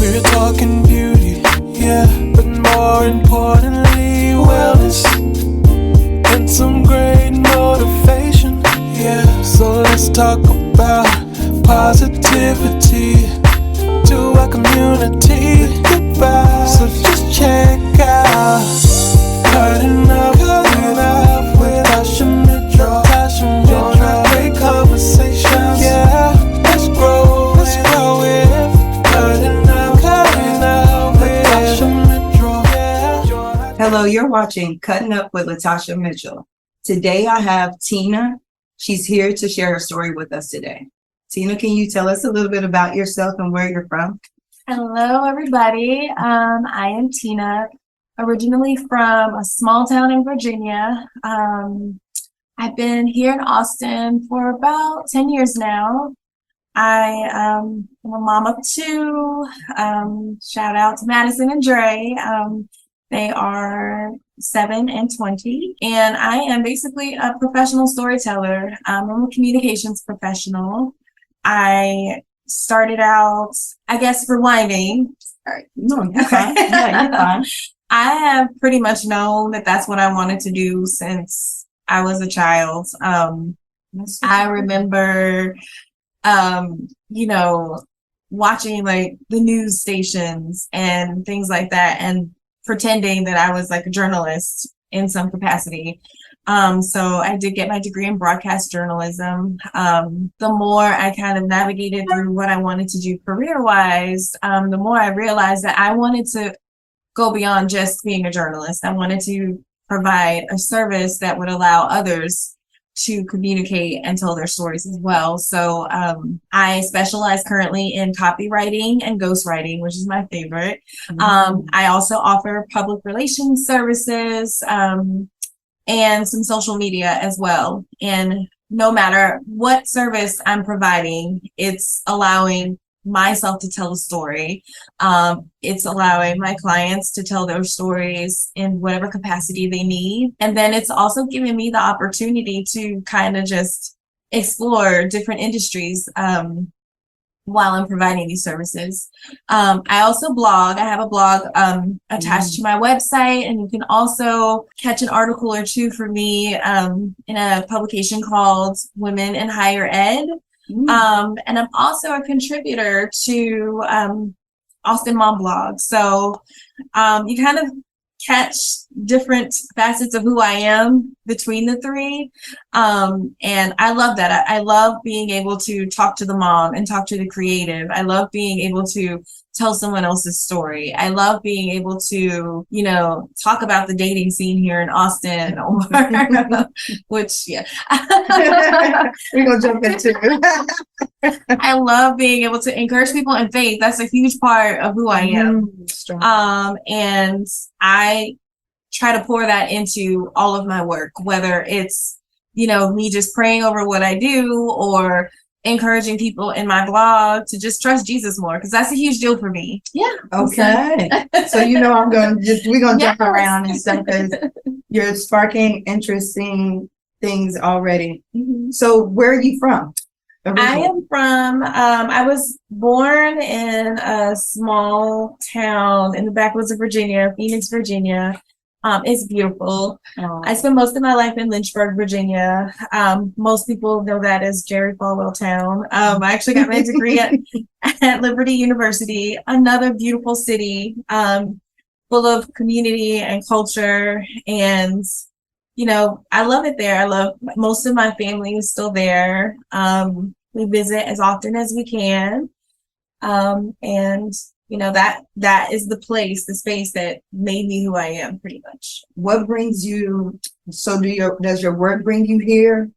We're talking beauty, yeah, but more importantly, wellness and some great motivation, yeah. So let's talk about positivity to our community. Goodbye. So just check out Cuttin Up with LaTashia Mitchell. Join our great conversations. Yeah, let's grow with Cuttin Up with LaTashia Mitchell. Yeah. Hello, you're watching Cuttin Up with LaTashia Mitchell. Today I have Tina. She's here to share her story with us today. Tina, can you tell us a little bit about yourself and where you're from? Hello, everybody. I am Tina, originally from a small town in Virginia. I've been here in Austin for about 10 years now. I am a mom of two. Shout out to Madison and Dre. They are 7 and 20. And I am basically a professional storyteller. I'm a communications professional. I started out, I guess, rewinding. No, you're fine. Yeah, you're fine. I have pretty much known that that's what I wanted to do since I was a child. I remember, watching like the news stations and things like that and pretending that I was like a journalist in some capacity. So I did get my degree in broadcast journalism. The more I kind of navigated through what I wanted to do career-wise, the more I realized that I wanted to go beyond just being a journalist. I wanted to provide a service that would allow others to communicate and tell their stories as well. So I specialize currently in copywriting and ghostwriting, which is my favorite. I also offer public relations services, and some social media as well. And no matter what service I'm providing, it's allowing myself to tell a story. It's allowing my clients to tell their stories in whatever capacity they need. And then it's also giving me the opportunity to kind of just explore different industries while I'm providing these services. I also blog. I have a blog attached to my website, and you can also catch an article or two from me in a publication called Women in Higher Ed. And I'm also a contributor to Austin Mom Blog. So you kind of catch different facets of who I am between the three. And I love that. I love being able to talk to the mom and talk to the creative. I love being able to tell someone else's story. I love being able to, talk about the dating scene here in Austin, or which, yeah. We're going to jump into it. I love being able to encourage people in faith. That's a huge part of who I am. And I try to pour that into all of my work, whether it's, me just praying over what I do or encouraging people in my blog to just trust Jesus more, because that's a huge deal for me. Yeah. Okay. So we're gonna jump around and stuff because you're sparking interesting things already. So where are you from? Originally? I am from, I was born in a small town in the backwoods of Virginia, Phoenix, Virginia. It's beautiful. I spent most of my life in Lynchburg, Virginia. Most people know that as Jerry Falwell Town. I actually got my degree at Liberty University, another beautiful city, full of community and culture. And, I love it there. I love most of my family is still there. We visit as often as we can. And that is the space that made me who I am, pretty much. What brings you, does your work bring you here,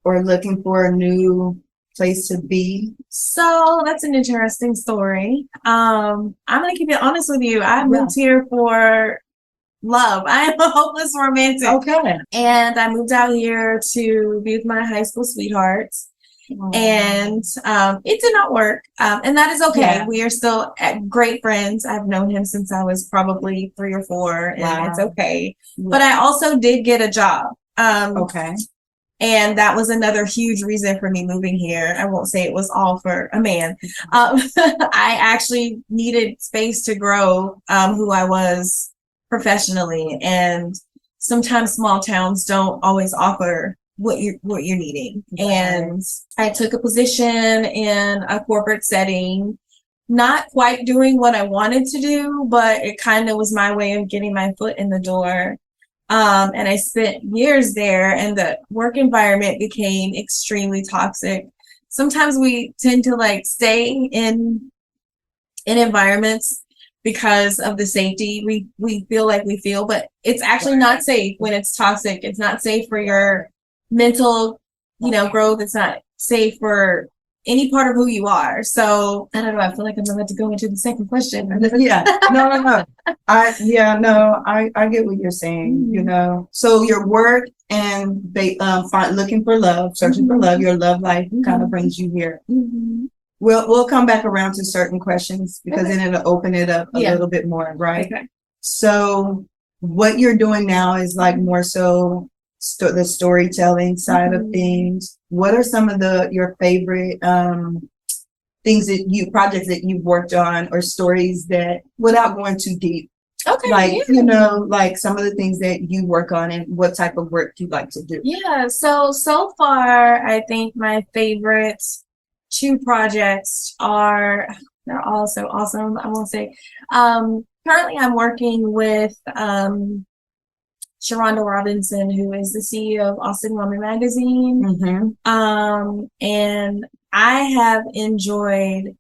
or looking for a new place to be? So that's an interesting story. I'm going to keep it honest with you. I moved here for love. I am a hopeless romantic. Okay. And I moved out here to be with my high school sweetheart. And it did not work. And that is okay. Yeah. We are still great friends. I've known him since I was probably 3 or 4, and it's okay. Yeah. But I also did get a job. And that was another huge reason for me moving here. I won't say it was all for a man. I actually needed space to grow who I was professionally. And sometimes small towns don't always offer what you're needing. And I took a position in a corporate setting, not quite doing what I wanted to do, but it kind of was my way of getting my foot in the door. And I spent years there, and the work environment became extremely toxic. Sometimes we tend to like stay in environments because of the safety we feel like we feel, but it's actually not safe when it's toxic. It's not safe for your mental, growth. It's not safe for any part of who you are. So I don't know. I feel like I'm about to go into the second question. Yeah. No. I get what you're saying, So your work and looking for love, searching for love, your love life kind of brings you here. We'll come back around to certain questions because then it'll open it up a little bit more, right? Okay. So what you're doing now is like more so the storytelling side of things. What are some of your favorite projects that you've worked on, or stories that, without going too deep, like some of the things that you work on and what type of work you like to do? Yeah. So far, I think my favorite 2 projects they're all so awesome. I won't say. Currently, I'm working with Sharonda Robinson, who is the CEO of Austin Woman Magazine. And I have enjoyed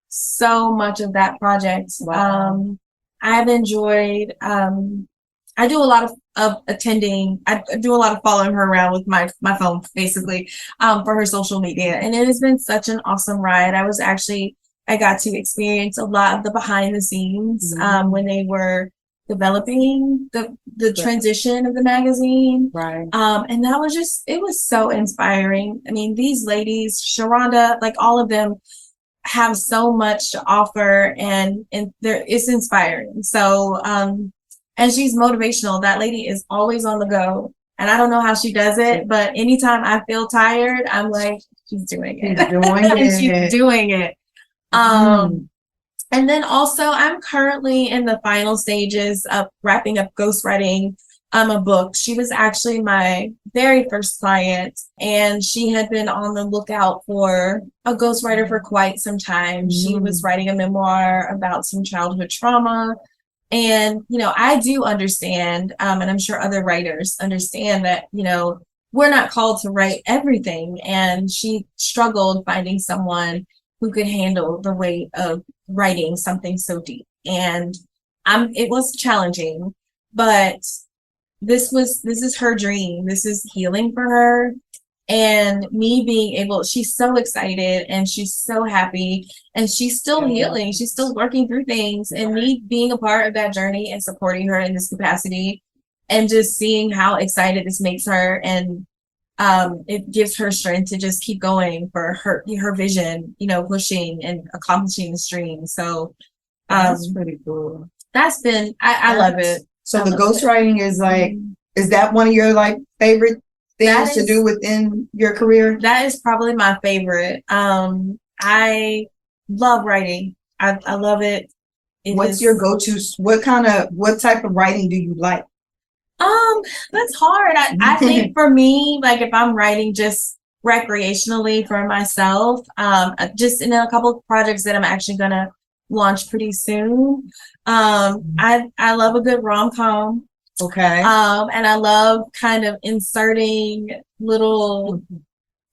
so much of that project. Wow. I've enjoyed, I do a lot of attending. I do a lot of following her around with my phone, basically, for her social media. And it has been such an awesome ride. I got to experience a lot of the behind the scenes, when they were developing the transition of the magazine. Right. And that was it was so inspiring. I mean, these ladies, Sharonda, like all of them have so much to offer, and it's inspiring. So, and she's motivational. That lady is always on the go. And I don't know how she does it, but anytime I feel tired, I'm like, she's doing it. She's doing it. And then also, I'm currently in the final stages of wrapping up ghostwriting a book. She was actually my very first client, and she had been on the lookout for a ghostwriter for quite some time. She was writing a memoir about some childhood trauma. And, I do understand, and I'm sure other writers understand that, we're not called to write everything. And she struggled finding someone who could handle the weight of writing something so deep. And it was challenging, but this is her dream. This is healing for her. And me being able, she's so excited and she's so happy, and she's still healing. She's still working through things, and me being a part of that journey and supporting her in this capacity, and just seeing how excited this makes her. And it gives her strength to just keep going for her vision, pushing and accomplishing this dream. So that's pretty cool. That's been, I love it. So the ghostwriting is is that one of your favorite things to do within your career? That is probably my favorite. I love writing. I love it. What's your go-to? What type of writing do you like? That's hard. I think for me, if I'm writing just recreationally for myself, just in a couple of projects that I'm actually gonna launch pretty soon. I love a good rom-com. Okay. And I love kind of inserting little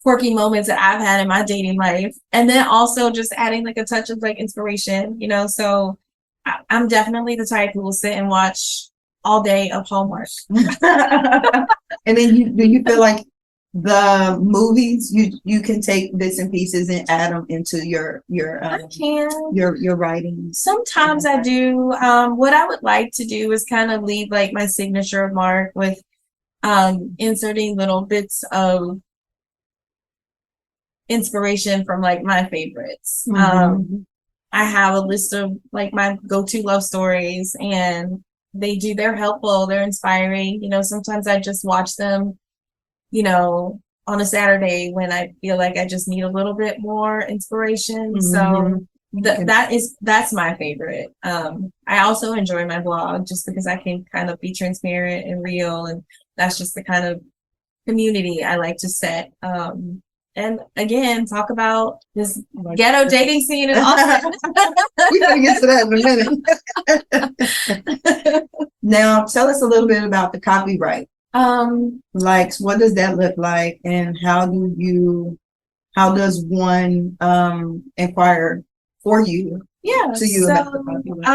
quirky moments that I've had in my dating life, and then also just adding a touch of inspiration, so I'm definitely the type who will sit and watch all day of Hallmark. And then do you feel like the movies you can take bits and pieces and add them into your writing? Sometimes I do. What I would like to do is kind of leave my signature mark with inserting little bits of inspiration from my favorites. I have a list of my go-to love stories, and they're helpful, they're inspiring. Sometimes I just watch them, on a Saturday when I feel like I just need a little bit more inspiration. So that's my favorite. I also enjoy my blog just because I can kind of be transparent and real, and that's just the kind of community I like to set. And again, talk about this ghetto dating scene in Austin. We're going to get to that in a minute. Now, tell us a little bit about the copyright. Like, what does that look like, and how does one inquire for you? Yeah. To you about the copyright?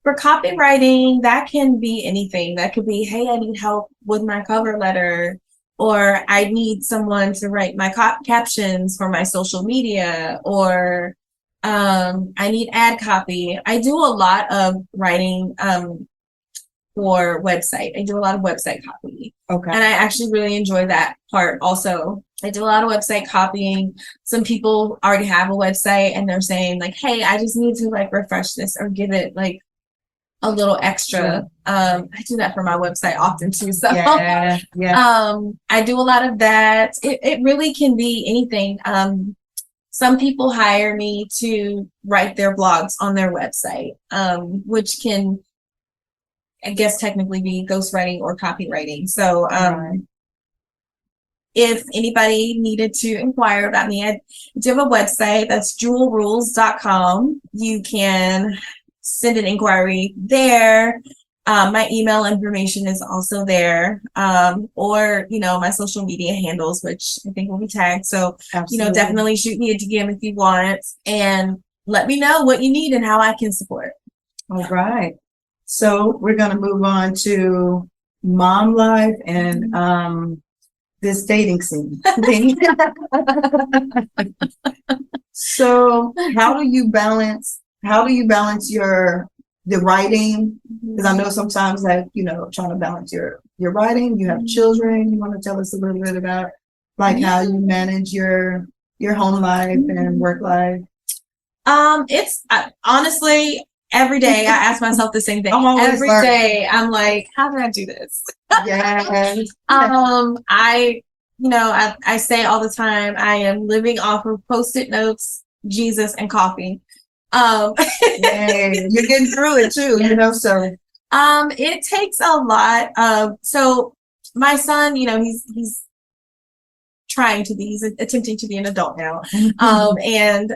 For copywriting, that can be anything. That could be, hey, I need help with my cover letter, or I need someone to write my captions for my social media, or I need ad copy. I do a lot of writing for website. I do a lot of website copy. Okay. And I actually really enjoy that part also. I do a lot of website copying. Some people already have a website and they're saying like, hey, I just need to like refresh this or give it like a little extra. I do that for my website often too. So yeah. I do a lot of that. It really can be anything. Some people hire me to write their blogs on their website, which can, I guess, technically be ghostwriting or copywriting. So if anybody needed to inquire about me, I do have a website that's jewelrules.com. You can send an inquiry there. My email information is also there, or, my social media handles, which I think will be tagged. So, Absolutely. Definitely shoot me a DM if you want, and let me know what you need and how I can support. All right. So we're going to move on to mom life and this dating scene. So how do you balance the writing? Because I know sometimes that, trying to balance your writing, you have children. You want to tell us a little bit about like how you manage your home life and work life? It's honestly, every day I ask myself the same thing. Every day I'm like, how did I do this? Yes. I say all the time, I am living off of Post-it notes, Jesus, and coffee. Yay. You're getting through it too, so. It takes a lot of, so my son, he's he's attempting to be an adult now. And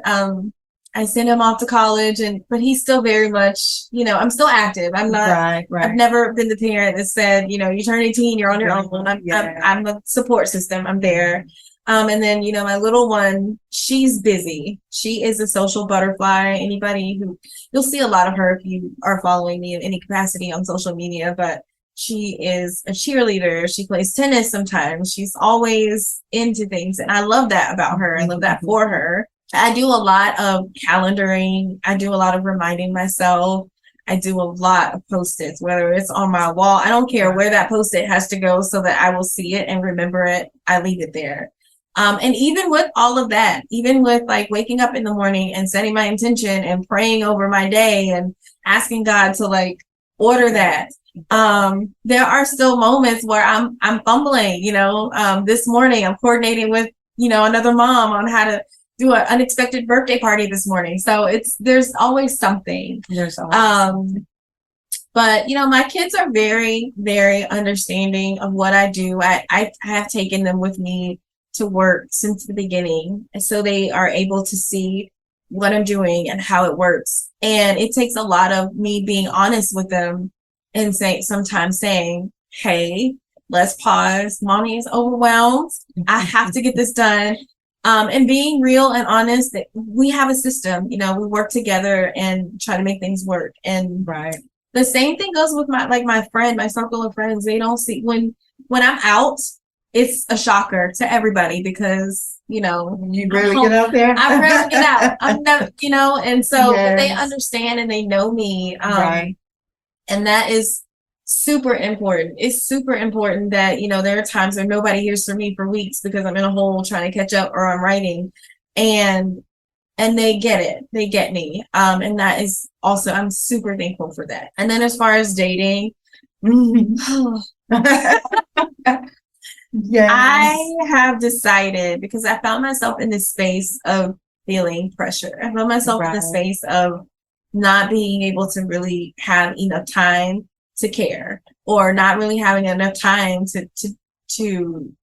I send him off to college, but he's still very much, I'm still active. I'm not, right. I've never been the parent that said, you turn 18, you're on your own. I'm a support system. I'm there. And then, my little one, she's busy. She is a social butterfly. You'll see a lot of her if you are following me in any capacity on social media, but she is a cheerleader. She plays tennis sometimes. She's always into things. And I love that about her. I love that for her. I do a lot of calendaring. I do a lot of reminding myself. I do a lot of Post-its, whether it's on my wall. I don't care where that Post-it has to go so that I will see it and remember it. I leave it there. And even with all of that, even with like waking up in the morning and setting my intention and praying over my day and asking God to like order that, there are still moments where I'm fumbling. This morning I'm coordinating with another mom on how to do an unexpected birthday party this morning. So there's always something. But my kids are very, very understanding of what I do. I have taken them with me to work since the beginning, and so they are able to see what I'm doing and how it works. And it takes a lot of me being honest with them and sometimes saying, hey, let's pause. Mommy is overwhelmed. I have to get this done. And being real and honest that we have a system, we work together and try to make things work. And the same thing goes with my circle of friends. They don't see when I'm out, it's a shocker to everybody because, you rarely get out there. I rarely get out. I'm never, and so they understand and they know me. And that is super important. It's super important that, there are times where nobody hears from me for weeks because I'm in a hole trying to catch up or I'm writing, and they get it. They get me. And that is also, I'm super thankful for that. And then as far as dating, Yes. I have decided, because I found myself in this space of feeling pressure. I found myself in the space of not being able to really have enough time to care, or not really having enough time to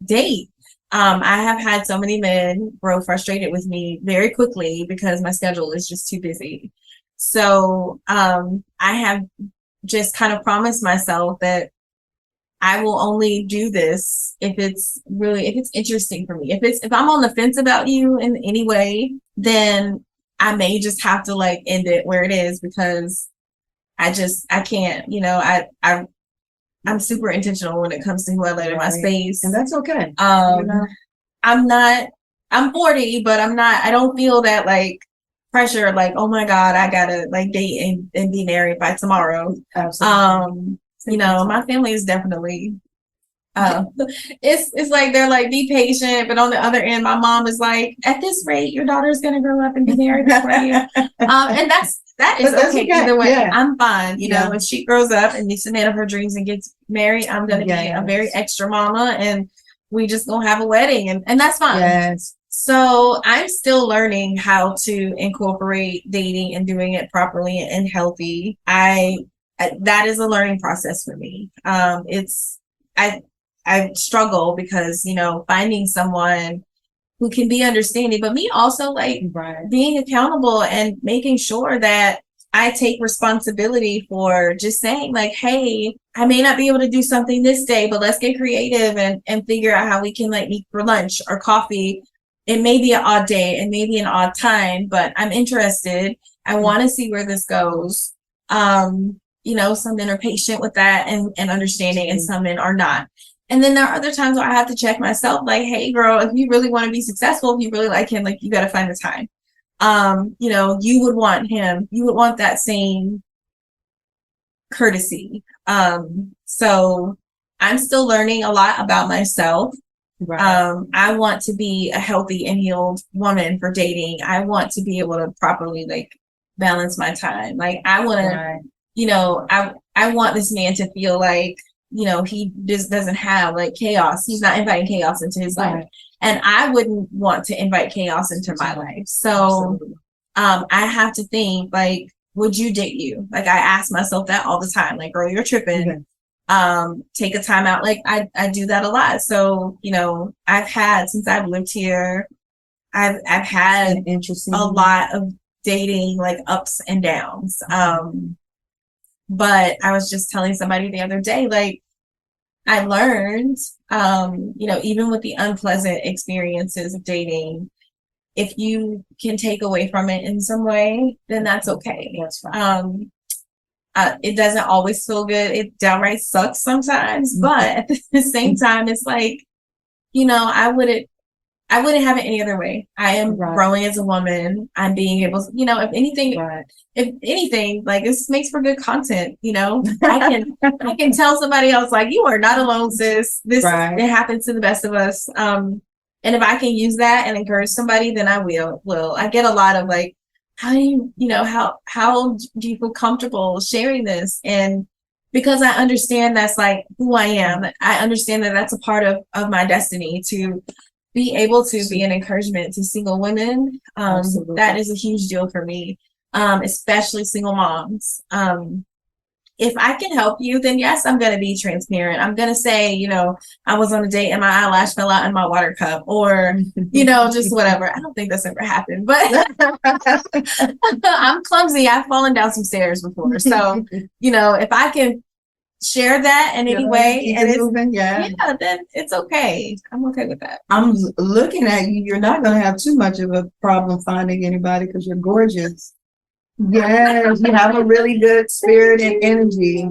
date. I have had so many men grow frustrated with me very quickly because my schedule is just too busy. So I have just kind of promised myself that I will only do this if it's interesting for me. If I'm on the fence about you in any way, then I may just have to like end it where it is, because I can't, I'm super intentional when it comes to who I let in my space. And that's okay. I'm 40, but I don't feel that like pressure, like, oh my God, I gotta like date and be married by tomorrow. Absolutely. My family is definitely, it's like, they're like, be patient. But on the other end, my mom is like, at this rate, your daughter's going to grow up and be married before you. And that is okay. Either way, I'm fine. If she grows up and meets the man of her dreams and gets married, I'm going to be a very extra mama, and we just going to have a wedding, and that's fine. Yes. So I'm still learning how to incorporate dating and doing it properly and healthy. That is a learning process for me. I struggle because, finding someone who can be understanding, but me also like being accountable and making sure that I take responsibility for just saying like, hey, I may not be able to do something this day, but let's get creative and figure out how we can like meet for lunch or coffee. It may be an odd day and maybe an odd time, but I'm interested. I want to see where this goes. Some men are patient with that and understanding, and some men are not. And then there are other times where I have to check myself, like, hey, girl, if you really want to be successful, if you really like him, like, you got to find the time. You would want him, you would want that same courtesy. So I'm still learning a lot about myself. I want to be a healthy and healed woman for dating. I want to be able to properly like balance my time. Like, I want to, I want this man to feel like, he just doesn't have like chaos. He's not inviting chaos into his life. And I wouldn't want to invite chaos into my life. So I have to think like, would you date you? Like, I ask myself that all the time. Like, girl, you're tripping. Take a time out. Like, I do that a lot. So, I've had, since I've lived here, I've had a lot of dating, like ups and downs. But I was just telling somebody the other day, like, I learned, even with the unpleasant experiences of dating, if you can take away from it in some way, then that's okay. That's fine. It doesn't always feel good. It downright sucks sometimes, but at the same time, it's like, I wouldn't have it any other way. I am growing as a woman. I'm being able to, if anything, like, this makes for good content. I can tell somebody else, like, you are not alone, sis. It happens to the best of us. And if I can use that and encourage somebody, then I will. I get a lot of like, how do you, how do you feel comfortable sharing this? And because I understand that's like who I am, I understand that that's a part of my destiny to be able to be an encouragement to single women. That is a huge deal for me, especially single moms. If I can help you, then yes, I'm going to be transparent. I'm going to say, I was on a date and my eyelash fell out in my water cup, or, just whatever. I don't think that's ever happened, but I'm clumsy. I've fallen down some stairs before. So, if I can share that in any way, and then it's okay. I'm okay with that. I'm looking at you. You're not going to have too much of a problem finding anybody because you're gorgeous. Yes, you have a really good spirit and energy.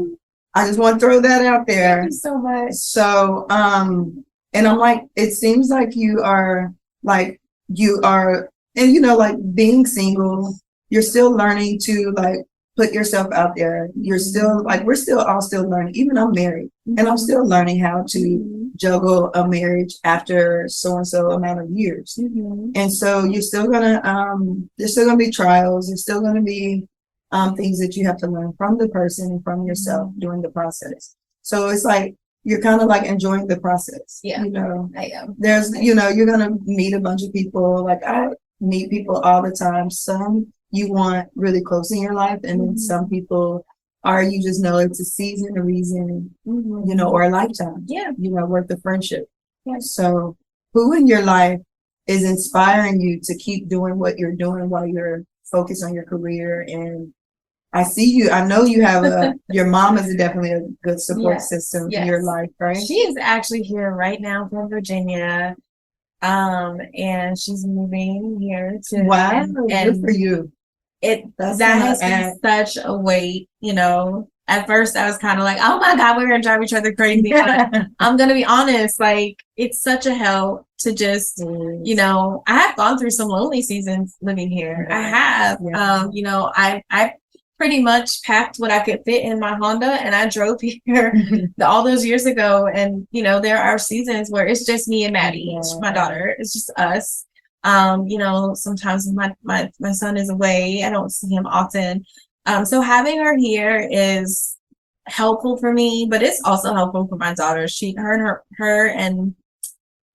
I just want to throw that out there. Thank you so much. So, and I'm like, it seems like you are, and like being single, you're still learning to like put yourself out there. You're still like, we're still all still learning. Even I'm married, and I'm still learning how to juggle a marriage after so and so amount of years. And so you're still gonna there's still gonna be trials. There's still gonna be things that you have to learn from the person and from yourself during the process. So it's like, you're kind of like enjoying the process. Yeah. You know, I am. there's, you know, you're going to meet a bunch of people. Like I meet people all the time. Some you want really close in your life, and then some people are, you just know it's a season, a reason, you know, or a lifetime, you know, worth of friendship. Yeah. So who in your life is inspiring you to keep doing what you're doing while you're focused on your career? And I see you, I know you have your mom is definitely a good support system in your life, right? She is actually here right now from Virginia. And she's moving here to good for you. That has been such a weight, you know. At first I was kind of like, oh my God, we're gonna drive each other crazy. I'm gonna be honest, like it's such a help to just, you know, I have gone through some lonely seasons living here. I have. You know, I pretty much packed what I could fit in my Honda and I drove here all those years ago. And, you know, there are seasons where it's just me and Maddie, my daughter. It's just us. You know, sometimes my son is away. I don't see him often. So having her here is helpful for me, but it's also helpful for my daughter. Her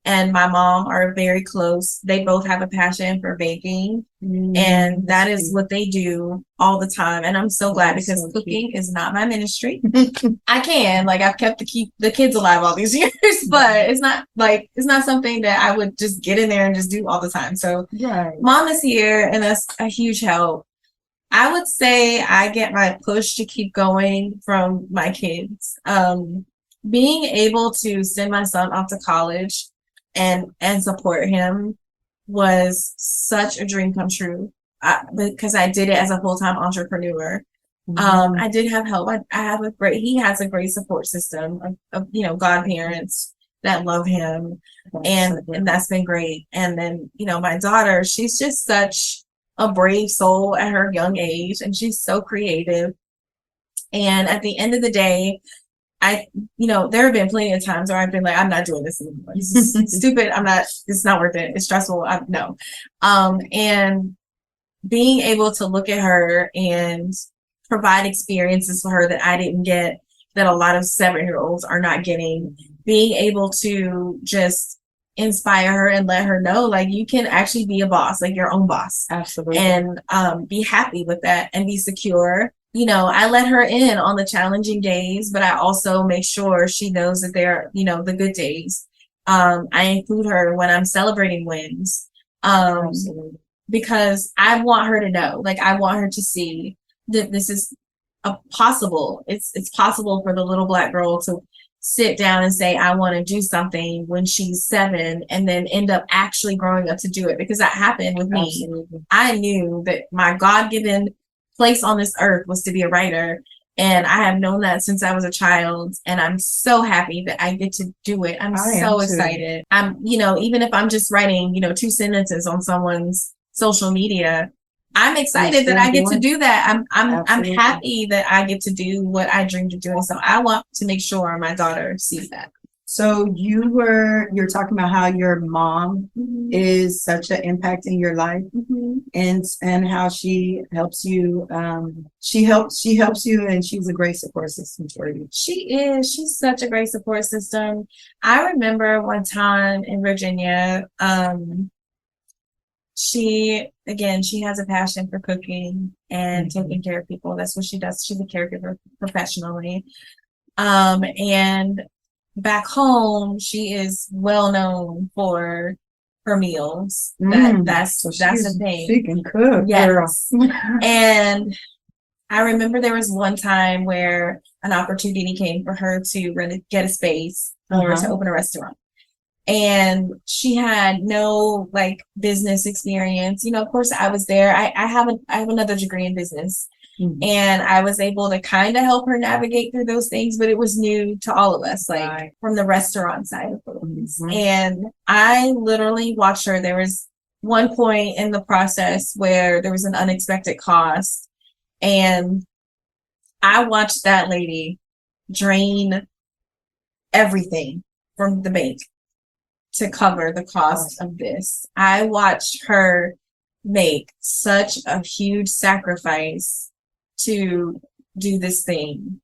and my mom are very close. They both have a passion for baking, and that is what they do all the time. And I'm so glad because cooking is not my ministry. I've kept the kids alive all these years, but it's not something that I would just get in there and just do all the time. So mom is here, and that's a huge help. I would say I get my push to keep going from my kids. Being able to send my son off to college and support him was such a dream come true, because I did it as a full-time entrepreneur. I did have help. He has a great support system of you know, godparents that love him, and that's been great. And then, you know, my daughter, she's just such a brave soul at her young age, and she's so creative. And at the end of the day, you know, there have been plenty of times where I've been like, I'm not doing this anymore. This is stupid. It's not worth it. It's stressful. No. And being able to look at her and provide experiences for her that I didn't get, that a lot of 7-year-olds are not getting, being able to just inspire her and let her know, like, you can actually be a boss, like your own boss. Absolutely. And be happy with that and be secure. You know, I let her in on the challenging days, but I also make sure she knows that they're, you know, the good days. I include her when I'm celebrating wins, because I want her to know, like, I want her to see that this is possible. It's possible for the little Black girl to sit down and say, I want to do something when she's 7, and then end up actually growing up to do it, because that happened with me. Absolutely. I knew that my God-given place on this earth was to be a writer, and I have known that since I was a child, and I'm so happy that I get to do it. I'm so excited. I'm, you know, even if I'm just writing, you know, 2 sentences on someone's social media, I'm excited that I get to do that. I'm happy that I get to do what I dreamed of doing. So I want to make sure my daughter sees that. So you're talking about how your mom is such an impact in your life, and how she helps you. She helps you, and she's a great support system for you. She is. She's such a great support system. I remember one time in Virginia, she has a passion for cooking and taking care of people. That's what she does. She's a caregiver professionally. And back home, she is well known for her meals. That's the thing. She can cook. Yes. And I remember there was one time where an opportunity came for her to really get a space or to open a restaurant. And she had no like business experience. You know, of course I was there. I have another degree in business. And I was able to kind of help her navigate through those things, but it was new to all of us, like from the restaurant side of things. And I literally watched her. There was one point in the process where there was an unexpected cost, and I watched that lady drain everything from the bank to cover the cost of this. I watched her make such a huge sacrifice to do this thing.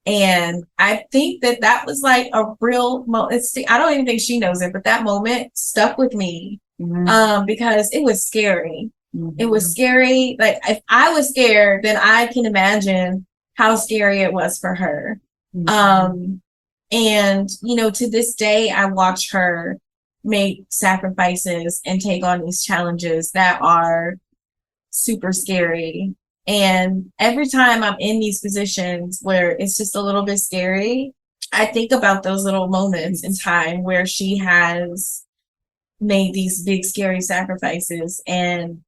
And I think that was like a real moment. I don't even think she knows it, but that moment stuck with me. Because it was scary. It was scary. Like if I was scared, then I can imagine how scary it was for her. And, you know, to this day, I watch her make sacrifices and take on these challenges that are super scary. And every time I'm in these positions where it's just a little bit scary, I think about those little moments in time where she has made these big, scary sacrifices, and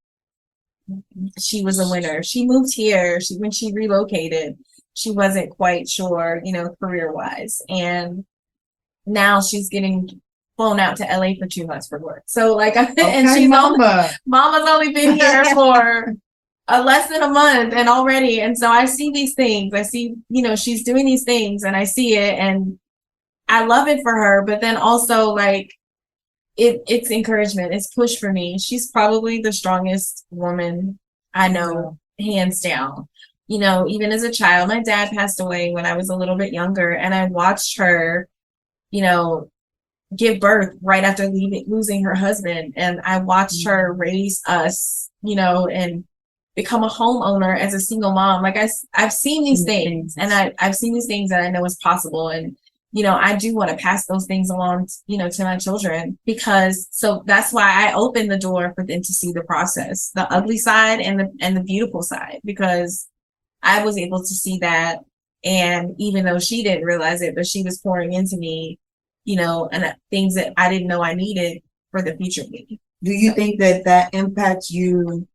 she was a winner. She moved here. When she relocated, she wasn't quite sure, you know, career-wise. And now she's getting flown out to LA for 2 months for work. So like, and she's Mama's only been here for less than a month and already. And so I see these things. I see, you know, she's doing these things and I see it and I love it for her. But then also like it's encouragement. It's push for me. She's probably the strongest woman I know, hands down. You know, even as a child, my dad passed away when I was a little bit younger, and I watched her, you know, give birth right after losing her husband. And I watched her raise us, you know, and become a homeowner as a single mom. Like I've seen these things, and I've seen these things that I know is possible. And, you know, I do want to pass those things along, you know, to my children, because so that's why I opened the door for them to see the process, the ugly side and the beautiful side, because I was able to see that. And even though she didn't realize it, but she was pouring into me, you know, and things that I didn't know I needed for the future me. Do you think that impacts you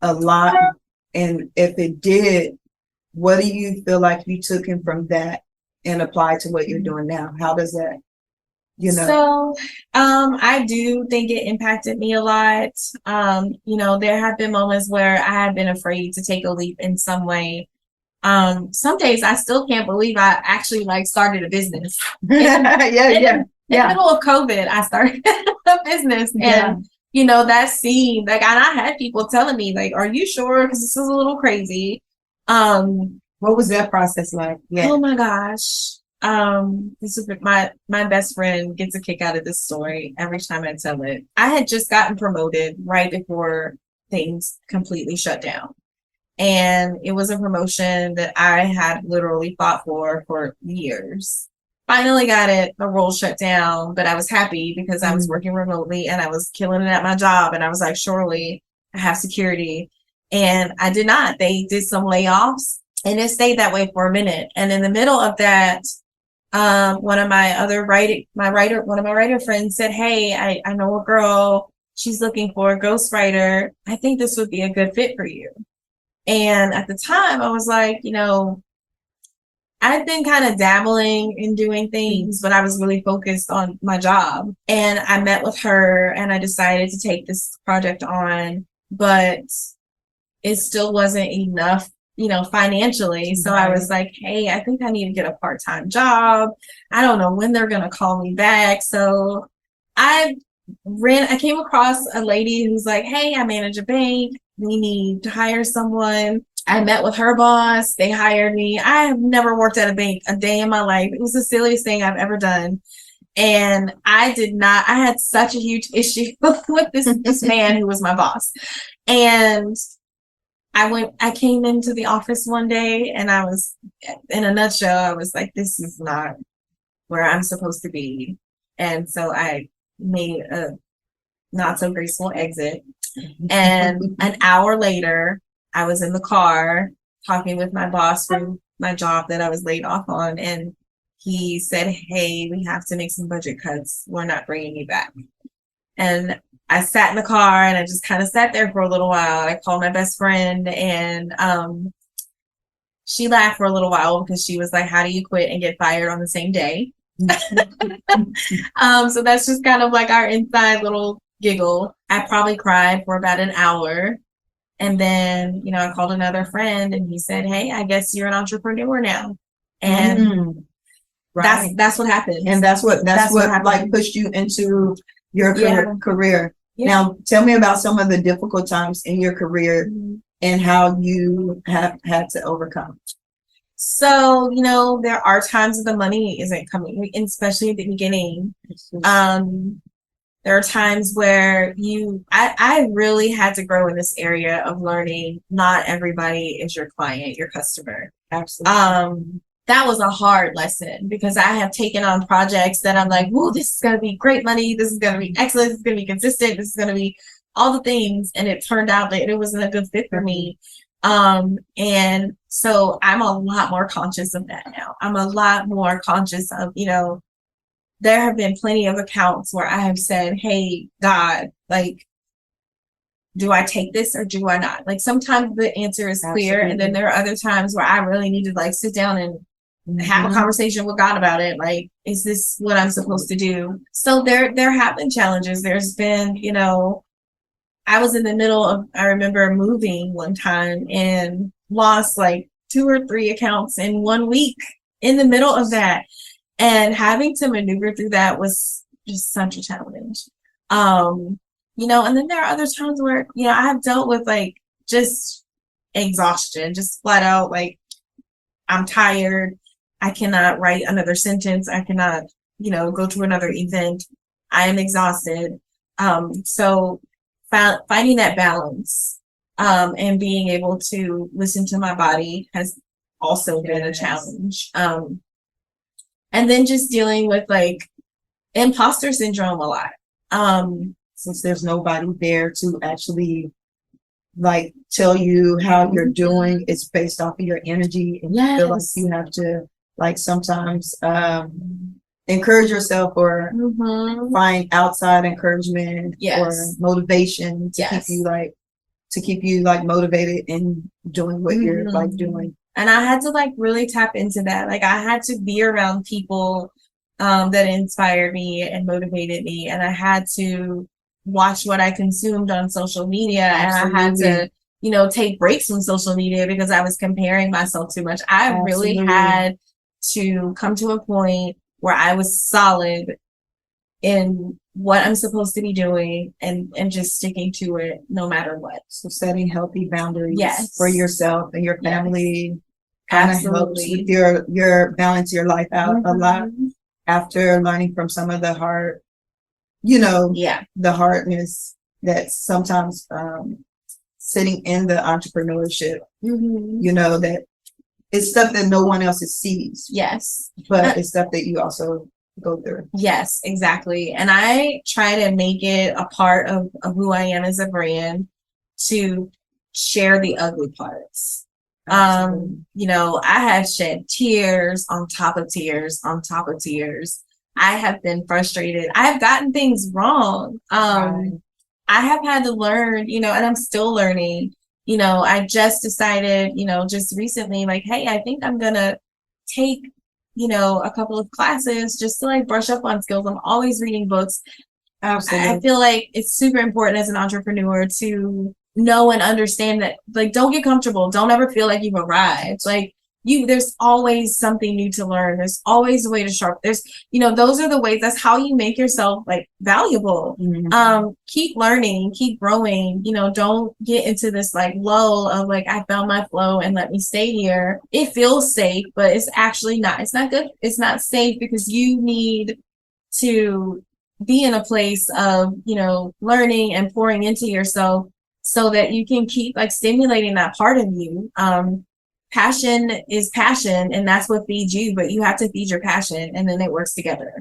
a lot? And if it did, what do you feel like you took in from that and applied to what you're doing now? How does that, you know? So, I do think it impacted me a lot. You know, there have been moments where I have been afraid to take a leap in some way. Some days I still can't believe I actually like started a business. In the middle of COVID, I started a business, and you know, that seemed like, and I had people telling me like, "Are you sure? Because this is a little crazy." What was that process like? Yeah. Oh my gosh. This is my best friend gets a kick out of this story every time I tell it. I had just gotten promoted right before things completely shut down. And it was a promotion that I had literally fought for years. Finally got it, the role shut down, but I was happy because I was working remotely and I was killing it at my job. And I was like, surely I have security. And I did not. They did some layoffs and it stayed that way for a minute. And in the middle of that, one of my writer friends said, "Hey, I know a girl. She's looking for a ghostwriter. I think this would be a good fit for you." And at the time I was like, you know, I'd been kind of dabbling in doing things, but I was really focused on my job. And I met with her and I decided to take this project on, but it still wasn't enough, you know, financially. So I was like, hey, I think I need to get a part-time job. I don't know when they're going to call me back. So I came across a lady who's like, hey, I manage a bank. We need to hire someone. I met with her boss. They hired me. I have never worked at a bank a day in my life. It was the silliest thing I've ever done. And I had such a huge issue with this man who was my boss. And I came into the office one day and I was, in a nutshell, I was like, this is not where I'm supposed to be. And so I made a not so graceful exit. And an hour later, I was in the car talking with my boss from my job that I was laid off on. And he said, hey, we have to make some budget cuts. We're not bringing you back. And I sat in the car and I just kind of sat there for a little while. I called my best friend and she laughed for a little while because she was like, how do you quit and get fired on the same day? So that's just kind of like our inside little giggle. I probably cried for about an hour. And then, you know, I called another friend and he said, hey, I guess you're an entrepreneur now. And that's what happened. And that's what like pushed you into your career. Yeah. Now, tell me about some of the difficult times in your career and how you have had to overcome. So, there are times that the money isn't coming, especially at the beginning. There are times where I really had to grow in this area of learning not everybody is your client, your customer. Absolutely. That was a hard lesson because I have taken on projects that I'm like, whoa, this is going to be great money. This is going to be excellent. This is going to be consistent. This is going to be all the things. And it turned out that it wasn't a good fit for me. And so I'm a lot more conscious of that now. I'm a lot more conscious of, there have been plenty of accounts where I have said, hey, God, like, do I take this or do I not? Like, sometimes the answer is clear. And then there are other times where I really need to like sit down and have a conversation with God about it. Like, is this what I'm supposed to do? So there have been challenges. There's been, I was in the middle of, I remember moving one time and lost like 2 or 3 accounts in 1 week in the middle of that. And having to maneuver through that was just such a challenge. And then there are other times where, I have dealt with like just exhaustion, just flat out, like, I'm tired. I cannot write another sentence. I cannot, go to another event. I am exhausted. So finding that balance, and being able to listen to my body has also been a challenge. And then just dealing with like imposter syndrome a lot. Since there's nobody there to actually like tell you how you're doing, it's based off of your energy, and you feel like you have to like sometimes encourage yourself or find outside encouragement or motivation to keep you like motivated in doing what you're like doing. And I had to like really tap into that. Like, I had to be around people that inspired me and motivated me, and I had to watch what I consumed on social media. Absolutely. And I had to, take breaks from social media because I was comparing myself too much. I really had to come to a point where I was solid in what I'm supposed to be doing and just sticking to it no matter what. So setting healthy boundaries for yourself and your family kind of helps with your balance your life out a lot after learning from some of the hard, the hardness that sometimes sitting in the entrepreneurship, that it's stuff that no one else sees. Yes. But it's stuff that you also go through. Yes, exactly. And I try to make it a part of who I am as a brand to share the ugly parts. I have shed tears on top of tears on top of tears. I have been frustrated. I have gotten things wrong. I have had to learn, and I'm still learning. I just decided, just recently, like, hey, I think I'm going to take, a couple of classes just to like brush up on skills. I'm always reading books. Absolutely. I feel like it's super important as an entrepreneur to know and understand that, like, don't get comfortable. Don't ever feel like you've arrived. Like, there's always something new to learn. There's always a way to sharpen. There's, those are the ways. That's how you make yourself like valuable. Keep learning, keep growing. Don't get into this like lull of like, I found my flow and let me stay here. It feels safe, but it's actually not. It's not good. It's not safe because you need to be in a place of, learning and pouring into yourself so that you can keep like stimulating that part of you. Passion is passion, and that's what feeds you, but you have to feed your passion, and then it works together.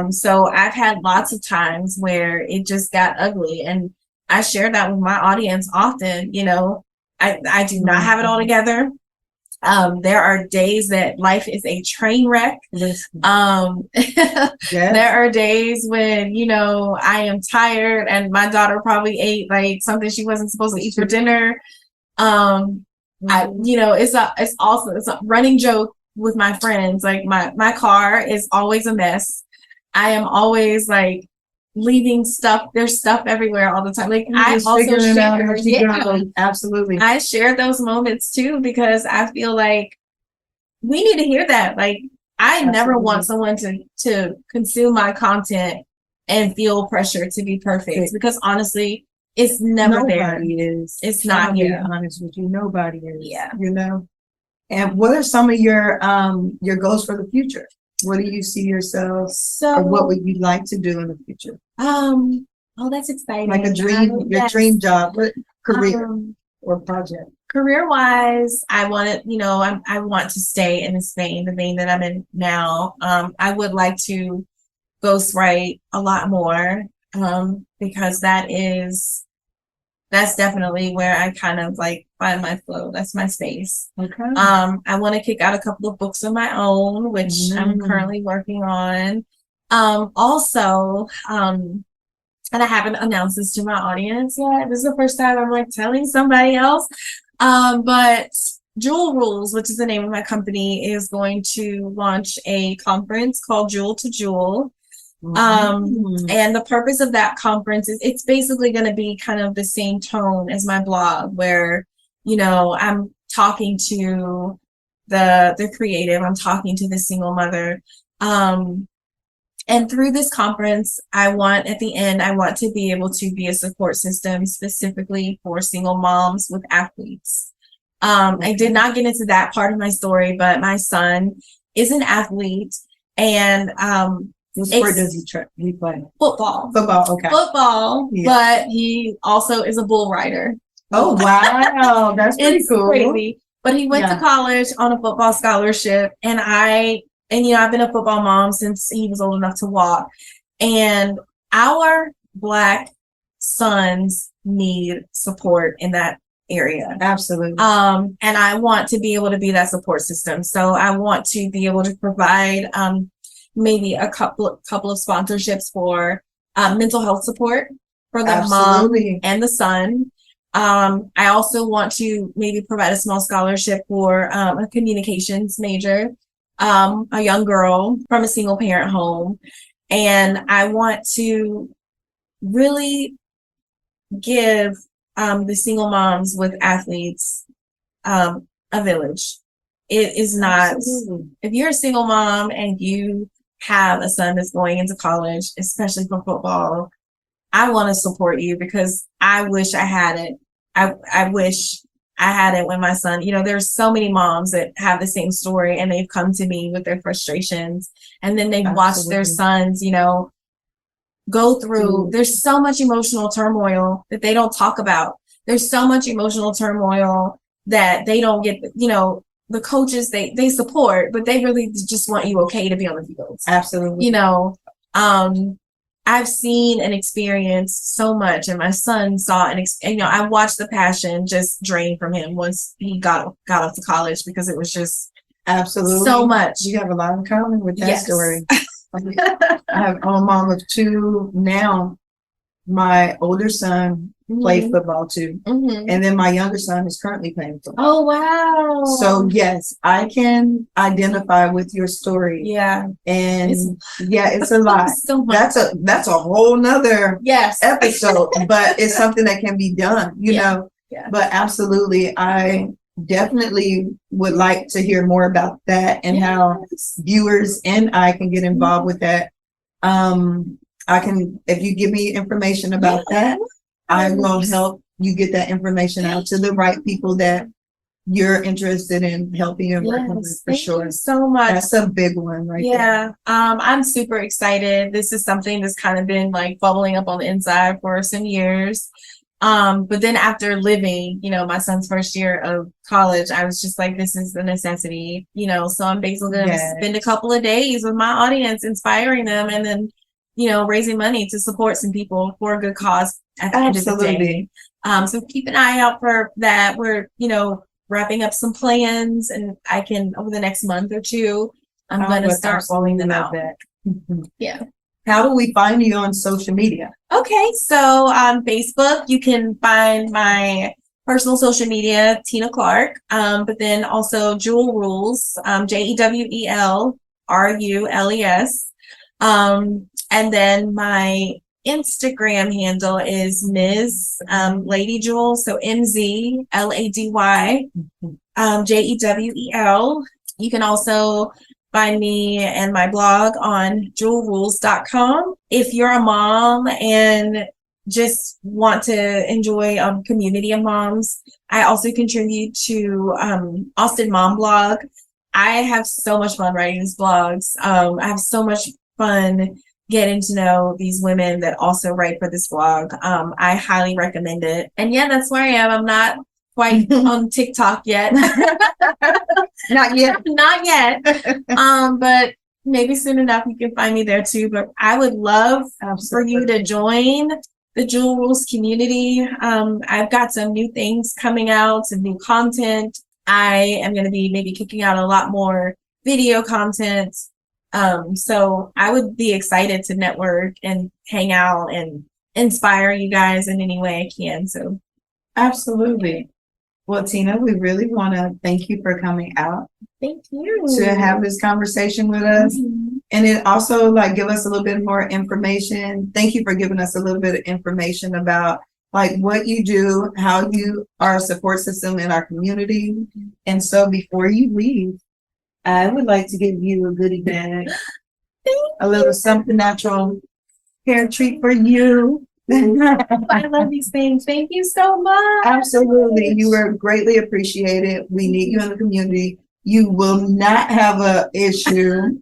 So I've had lots of times where it just got ugly, and I share that with my audience often. I do not have it all together. There are days that life is a train wreck. There are days when, I am tired and my daughter probably ate like something she wasn't supposed to eat for dinner. It's a running joke with my friends. Like my car is always a mess. I am always like leaving stuff. There's stuff everywhere all the time. Like I also share, absolutely. I share those moments too, because I feel like we need to hear that. Like I never want someone to consume my content and feel pressure to be perfect, because honestly, it's never there. Nobody is. It's not here. Honest with you, nobody is. Yeah. And what are some of your goals for the future? What do you see yourself, or what would you like to do in the future? Oh, that's exciting. Like a dream, your dream job, what career or project? Career wise, I want to stay in this vein, the vein that I'm in now. I would like to ghostwrite a lot more, because that's definitely where I kind of like find my flow. That's my space. Okay. I want to kick out a couple of books of my own, which I'm currently working on. Also, and I haven't announced this to my audience yet. This is the first time I'm like telling somebody else. But Jewel Rules, which is the name of my company, is going to launch a conference called Jewel to Jewel. And the purpose of that conference is it's basically going to be kind of the same tone as my blog, where, I'm talking to the creative, I'm talking to the single mother. And through this conference, at the end, I want to be able to be a support system specifically for single moms with athletes. I did not get into that part of my story, but my son is an athlete, and what sport does he play? Football. Okay. Football, yeah. But he also is a bull rider. Oh, wow. That's pretty cool. Crazy. But he went to college on a football scholarship, and I've been a football mom since he was old enough to walk. And our Black sons need support in that area. Absolutely. And I want to be able to be that support system. So I want to be able to provide maybe a couple of sponsorships for mental health support for the mom and the son. I also want to maybe provide a small scholarship for a communications major, a young girl from a single parent home. And I want to really give the single moms with athletes a village. It is not, if you're a single mom and you have a son that's going into college, especially for football, I want to support you, because I wish I had it. I wish I had it when my son, there's so many moms that have the same story, and they've come to me with their frustrations, and then they've watched their sons, go through, there's so much emotional turmoil that they don't talk about. There's so much emotional turmoil that they don't get, the coaches, they support, but they really just want you okay to be on the field. Absolutely. I've seen and experienced so much, and my son saw I watched the passion just drain from him once he got off to college, because it was just absolutely so much. You have a lot in common with that story. I'm a mom of two now. My older son played football too, and then my younger son is currently playing football. Oh, wow. So yes, I can identify with your story. Yeah. And it's a lot. So much. That's a whole nother episode, but it's something that can be done, you know. Yeah. But absolutely, I definitely would like to hear more about that, and how viewers and I can get involved with that. I can, if you give me information about that, I will help you get that information out to the right people that you're interested in helping and working with, for sure. Thank you so much. That's a big one right there. I'm super excited. This is something that's kind of been like bubbling up on the inside for some years. But then after living, my son's first year of college, I was just like, this is the necessity, so I'm basically going to spend a couple of days with my audience, inspiring them, and then raising money to support some people for a good cause at the end of the day. So keep an eye out for that. We're, wrapping up some plans, and I can, over the next month or two, I'm going to start rolling them out. Yeah. How do we find you on social media? Okay. So on Facebook, you can find my personal social media, Tina Clark, but then also Jewel Rules, JEWELRULES. And then my Instagram handle is Ms. Lady Jewel, so MZLADY JEWEL. You can also find me and my blog on jewelrules.com. If you're a mom and just want to enjoy community of moms. I also contribute to Austin Mom Blog. I have so much fun writing these blogs. I have so much fun getting to know these women that also write for this blog. I highly recommend it. And yeah, that's where I am. I'm not quite on TikTok yet. Not yet. Not yet. But maybe soon enough you can find me there too. But I would love for you to join the Jewel Rules community. I've got some new things coming out, some new content. I am going to be maybe kicking out a lot more video content. So I would be excited to network and hang out and inspire you guys in any way I can. So absolutely. Well, Tina, we really want to thank you for coming out. Thank you. To have this conversation with us. Mm-hmm. And it also like give us a little bit more information. Thank you for giving us a little bit of information about like what you do, how you are a support system in our community. Mm-hmm. And so before you leave, I would like to give you a goodie bag, a little something natural hair treat for you. I love these things. Thank you so much. Absolutely. You are greatly appreciated. We need you in the community. You will not have an issue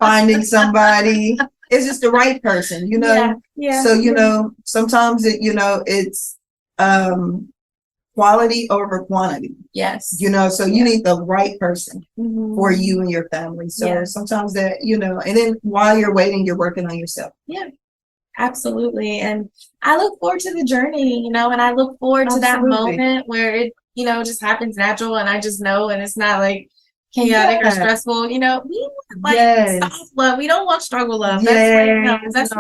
finding somebody. It's just the right person, you know? Yeah. So, you know, sometimes it's quality over quantity. Yes. You know, so you need the right person for you and your family. So sometimes that, you know, and then while you're waiting, you're working on yourself. Yeah. Absolutely. And I look forward to the journey, you know, and I look forward to that moment where it, you know, just happens natural and I just know, and it's not like chaotic or stressful, you know, we want like soft love. We don't want struggle love. That's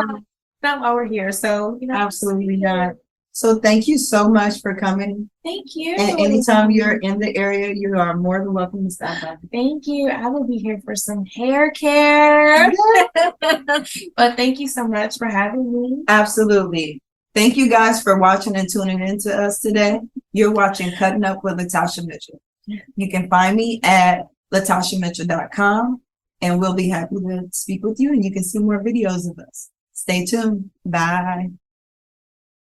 not why we're here. So, you know, absolutely not. So thank you so much for coming. Thank you. And anytime you're in the area, you are more than welcome to stop by. Thank you. I will be here for some hair care. But thank you so much for having me. Absolutely. Thank you guys for watching and tuning in to us today. You're watching Cuttin Up with LaTashia Mitchell. You can find me at LaTashiaMitchell.com, and we'll be happy to speak with you, and you can see more videos of us. Stay tuned. Bye.